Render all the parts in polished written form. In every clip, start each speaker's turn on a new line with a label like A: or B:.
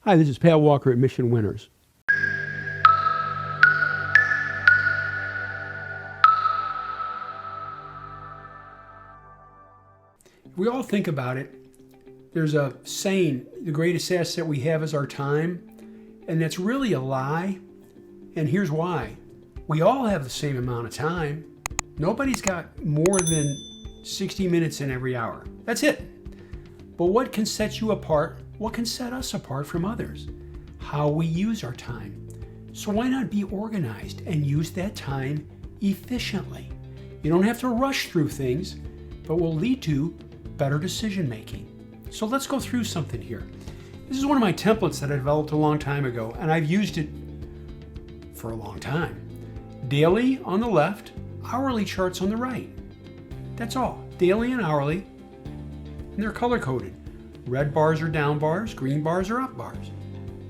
A: Hi, this is Pat Walker at Mission Winners. If we all think about it, there's a saying, the greatest asset we have is our time, and that's really a lie, and here's why. We all have the same amount of time. Nobody's got more than 60 minutes in every hour. That's it. But what can set you apart? What can set us apart from others? How we use our time. So why not be organized and use that time efficiently? You don't have to rush through things, but will lead to better decision making. So let's go through something here. This is one of my templates that I developed a long time ago, and I've used it for a long time. Daily on the left, hourly charts on the right. That's all. Daily and hourly, and they're color coded. Red bars are down bars, green bars are up bars.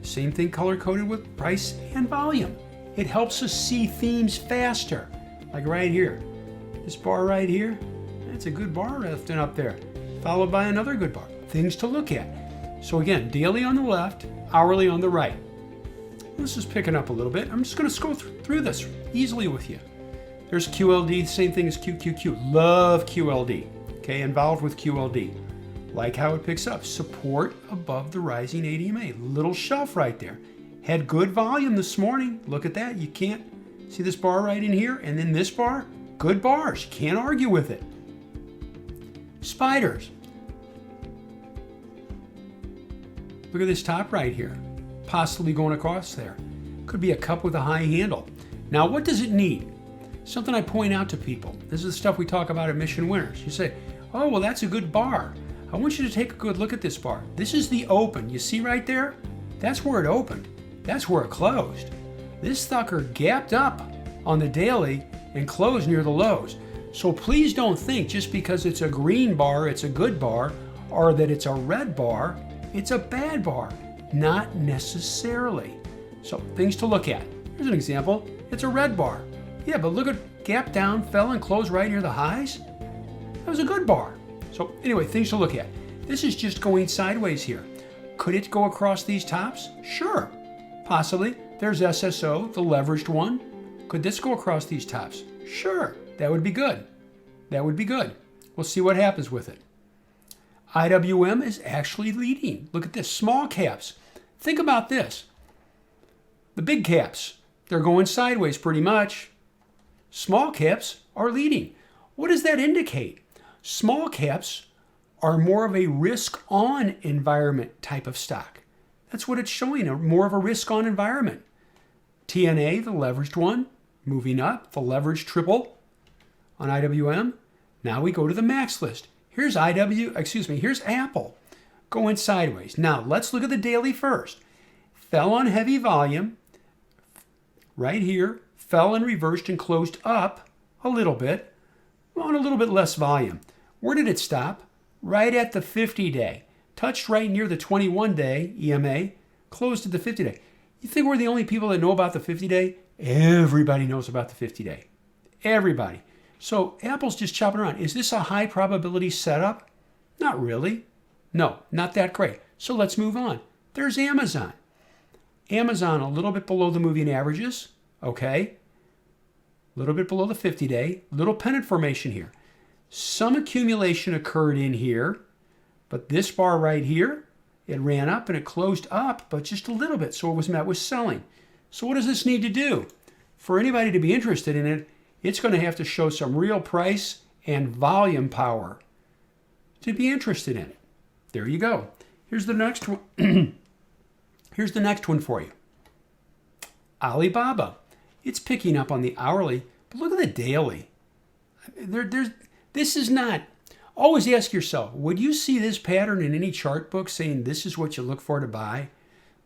A: Same thing color coded with price and volume. It helps us see themes faster. Like right here, this bar right here, that's a good bar lifting up there, followed by another good bar. Things to look at. So again, daily on the left, hourly on the right. This is picking up a little bit. I'm just going to go through this easily with you. There's QLD, same thing as QQQ. Love QLD. Okay, involved with QLD. Like how it picks up. Support above the rising ADMA. Little shelf right there. Had good volume this morning. Look at that. You can't see this bar right in here, and then this bar. Good bars. You can't argue with it. Spiders. Look at this top right here. Possibly going across there. Could be a cup with a high handle. Now, what does it need? Something I point out to people. This is the stuff we talk about at Mission Winners. You say, oh, well, that's a good bar. I want you to take a good look at this bar. This is the open. You see right there? That's where it opened. That's where it closed. This sucker gapped up on the daily and closed near the lows. So please don't think just because it's a green bar, it's a good bar, or that it's a red bar, it's a bad bar. Not necessarily. So things to look at. Here's an example. It's a red bar. Yeah, but look at gap down, fell and closed right near the highs. That was a good bar. So anyway, things to look at. This is just going sideways here. Could it go across these tops? Sure, possibly. There's SSO, the leveraged one. Could this go across these tops? Sure, that would be good. That would be good. We'll see what happens with it. IWM is actually leading. Look at this, small caps. Think about this. The big caps, they're going sideways pretty much. Small caps are leading. What does that indicate? Small caps are more of a risk-on environment type of stock. That's what it's showing, more of a risk-on environment. TNA, the leveraged one, moving up, the leveraged triple on IWM. Now we go to the MAXLIST. Here's here's Apple going sideways. Now let's look at the daily first. Fell on heavy volume right here, fell and reversed and closed up a little bit on a little bit less volume. Where did it stop? Right at the 50-day. Touched right near the 21-day EMA, closed at the 50-day. You think we're the only people that know about the 50-day? Everybody knows about the 50-day. Everybody. So Apple's just chopping around. Is this a high probability setup? Not really. No, not that great. So let's move on. There's Amazon. Amazon a little bit below the moving averages. Okay. A little bit below the 50-day. Little pennant formation here. Some accumulation occurred in here, but this bar right here, it ran up and it closed up, but just a little bit. So it was met with selling. So what does this need to do? For anybody to be interested in it, it's going to have to show some real price and volume power to be interested in it. There you go. Here's the next one. Here's the next one for you. Alibaba. It's picking up on the hourly, but look at the daily. This is not. Always ask yourself, would you see this pattern in any chart book saying this is what you look for to buy?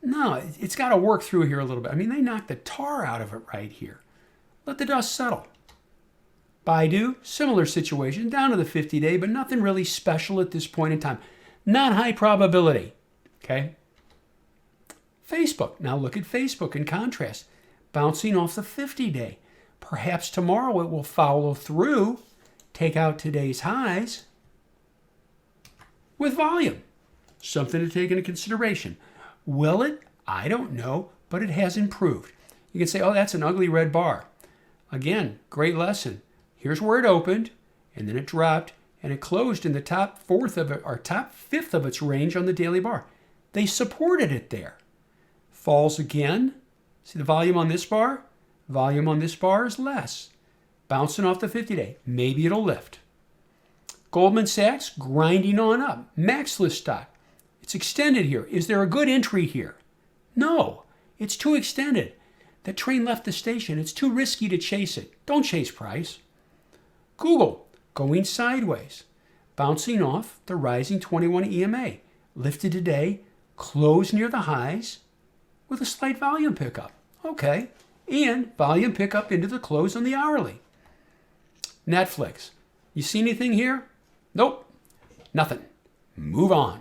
A: No, it's got to work through here a little bit. I mean, they knocked the tar out of it right here. Let the dust settle. Baidu, similar situation, down to the 50-day, but nothing really special at this point in time. Not high probability, okay? Facebook, now look at Facebook in contrast, bouncing off the 50-day. Perhaps tomorrow it will follow through, take out today's highs with volume. Something to take into consideration. Will it? I don't know, but it has improved. You can say, oh, that's an ugly red bar. Again, great lesson. Here's where it opened, and then it dropped, and it closed in the top fifth of its range on the daily bar. They supported it there. Falls again. See the volume on this bar? Volume on this bar is less. Bouncing off the 50-day. Maybe it'll lift. Goldman Sachs grinding on up. MAXLIST stock. It's extended here. Is there a good entry here? No. It's too extended. That train left the station. It's too risky to chase it. Don't chase price. Google going sideways. Bouncing off the rising 21 EMA. Lifted today. Closed near the highs with a slight volume pickup. Okay. And volume pickup into the close on the hourly. Netflix. You see anything here? Nope. Nothing. Move on.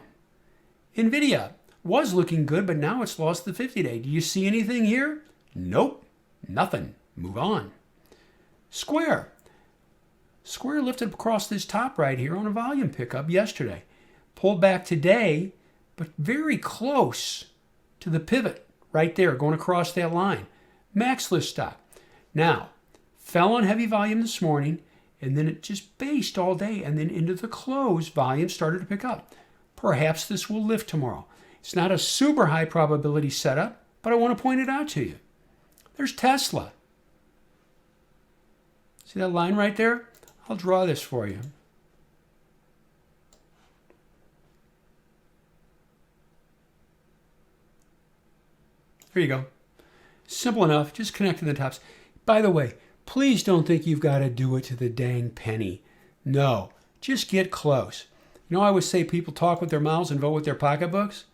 A: Nvidia was looking good, but now it's lost the 50-day. Do you see anything here? Nope. Nothing. Move on. Square. Square lifted across this top right here on a volume pickup yesterday. Pulled back today, but very close to the pivot right there, going across that line. MAXLIST stock. Now, fell on heavy volume this morning, and then it just based all day, and then into the close, volume started to pick up. Perhaps this will lift tomorrow. It's not a super high probability setup, but I want to point it out to you. There's Tesla. See that line right there? I'll draw this for you. There you go. Simple enough, just connecting the tops. By the way, please don't think you've got to do it to the dang penny. No, just get close. You know, I always say people talk with their mouths and vote with their pocketbooks.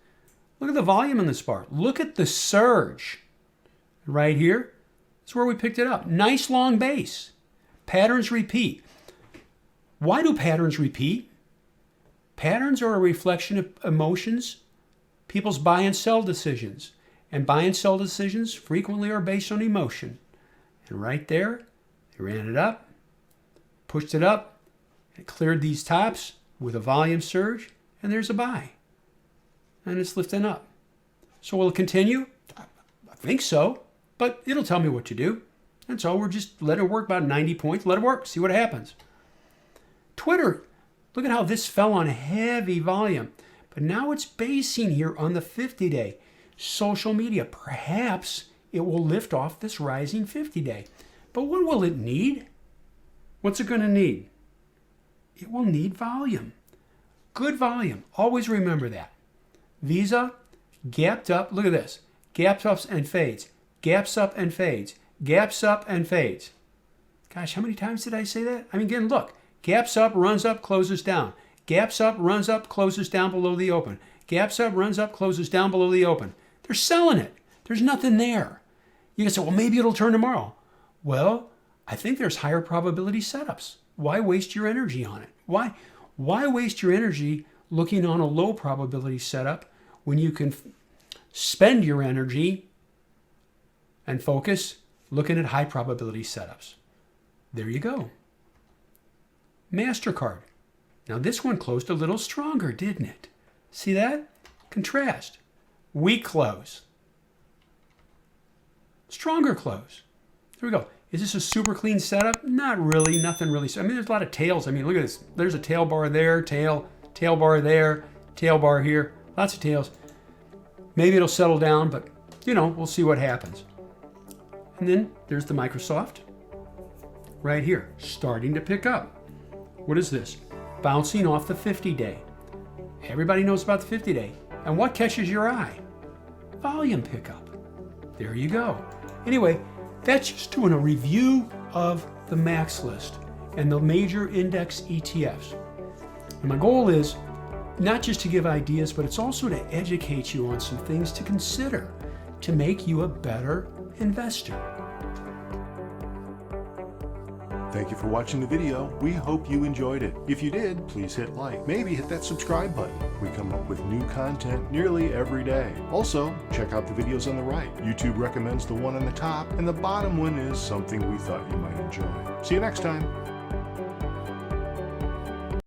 A: Look at the volume in this bar. Look at the surge. Right here, that's where we picked it up. Nice long base. Patterns repeat. Why do patterns repeat? Patterns are a reflection of emotions, people's buy and sell decisions. And buy and sell decisions frequently are based on emotion. And right there, they ran it up, pushed it up, and it cleared these tops with a volume surge, and there's a buy. And it's lifting up. So will it continue? I think so, but it'll tell me what to do. And so we're just let it work about 90 points. Let it work. See what happens. Twitter, look at how this fell on heavy volume. But now it's basing here on the 50-day. Social media, perhaps it will lift off this rising 50-day. But what will it need? What's it going to need? It will need volume. Good volume. Always remember that. Visa, gapped up. Look at this. Gaps up and fades. Gaps up and fades. Gaps up and fades. Gosh, how many times did I say that? I mean, again, look. Gaps up, runs up, closes down. Gaps up, runs up, closes down below the open. Gaps up, runs up, closes down below the open. They're selling it. There's nothing there. You can say, well, maybe it'll turn tomorrow. Well, I think there's higher probability setups. Why waste your energy on it? Why waste your energy looking on a low probability setup when you can spend your energy and focus looking at high probability setups? There you go. Mastercard. Now this one closed a little stronger, didn't it? See that? Contrast. Weak close. Stronger close. There we go. Is this a super clean setup? Not really. Nothing really. I mean, there's a lot of tails. I mean, look at this. There's a tail bar there, tail bar there, tail bar here. Lots of tails. Maybe it'll settle down, but, you know, we'll see what happens. And then there's the Microsoft right here, starting to pick up. What is this? Bouncing off the 50-day. Everybody knows about the 50-day. And what catches your eye? Volume pickup. There you go. Anyway, that's just doing a review of the MAXLIST and the major index ETFs. And my goal is not just to give ideas, but it's also to educate you on some things to consider to make you a better investor.
B: Thank you for watching the video. We hope you enjoyed it. If you did, please hit like. Maybe hit that subscribe button. We come up with new content nearly every day. Also, check out the videos on the right. YouTube recommends the one on the top, and the bottom one is something we thought you might enjoy. See you next time.